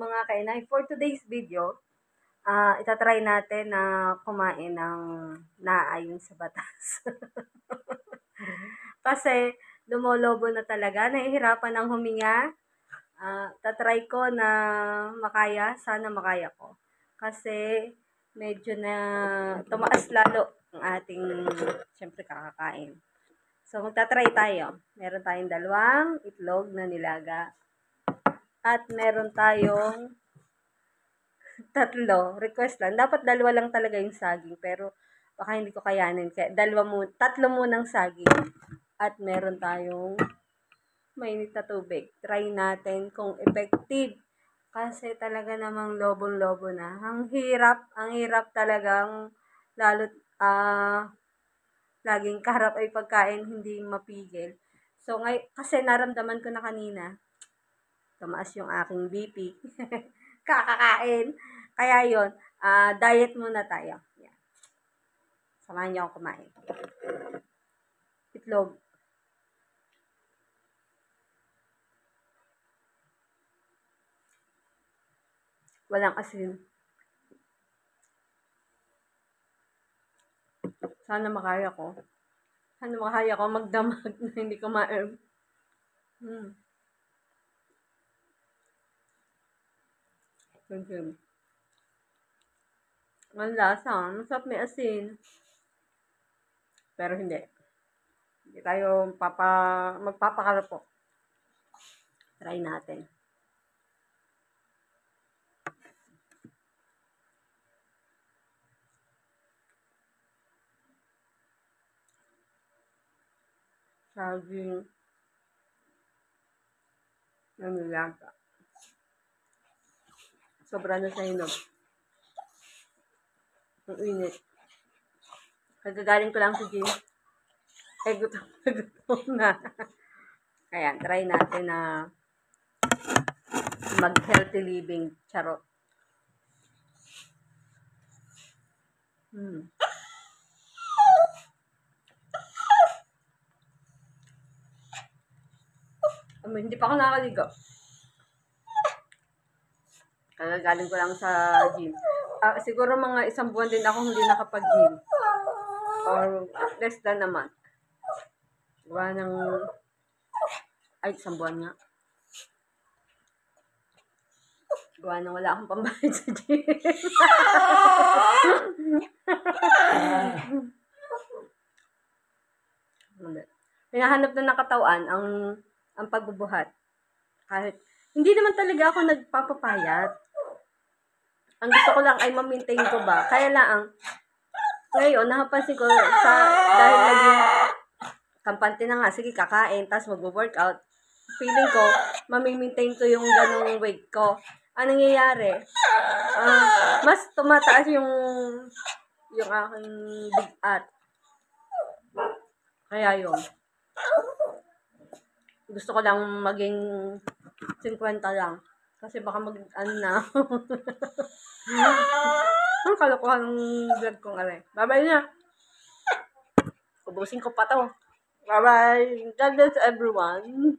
mga kainay. For today's video, itatry natin na kumain ng naayon sa batas. Kasi lumolobo na talaga, nahihirapan ng huminga. Tatry ko na makaya, sana makaya ko. Kasi medyo na tumaas lalo ang ating, syempre, kakakain. So, magtatry tayo. Meron tayong 2 itlog na nilaga. At meron tayong 3. Request lang. Dapat 2 lang talaga yung saging. Pero baka hindi ko kayanin. Kaya 3 munang saging. At meron tayong mainit na tubig. Try natin kung effective. Kasi talaga namang lobong-lobo na. Ang hirap talagang lalo't laging kaharap ay pagkain, hindi mapigil. So, kasi naramdaman ko na kanina, tumaas yung aking BP. Kakakain. Kaya yun, diet muna tayo. Yan. Samahan niyo ako kumain. Itlog. Walang asin. Sana makaya ko. Magdamag na hindi kumain. Ang lasa, masarap, may asin. Pero hindi. Hindi tayo magpapakalapok. Try natin. Saging na nilaga. Sobra na sa hinog. Ang init. Kagagaling ko lang sa gym. Gutom na. Ayan, try natin na mag-healthy living. Charot. Hindi pa ako nakakaligo. Kagagaling ko lang sa gym. Siguro mga 1 buwan din ako hindi nakapag-gym. Or less than naman. Gawa ng 1 buwan nga. Gawa ng wala akong pambayad sa gym. Hinahanap na ng katawan ang pagbubuhat. Kahit hindi naman talaga ako nagpapapayat. Ang gusto ko lang ay ma-maintain ko ba. Kaya lang, ngayon, napapansin ko dahil naging kampante na nga, sige kakain, tapos mag-workout. Feeling ko, ma-maintain ko yung ganong weight ko. Anong nangyayari? Mas tumataas yung aking bigat. Kaya yun. Gusto ko lang maging 50 lang. Kasi baka na. Ang kalokohan ng vlog kong aray. Bye-bye na. Ubusin ko pa to. Bye-bye. God bless everyone.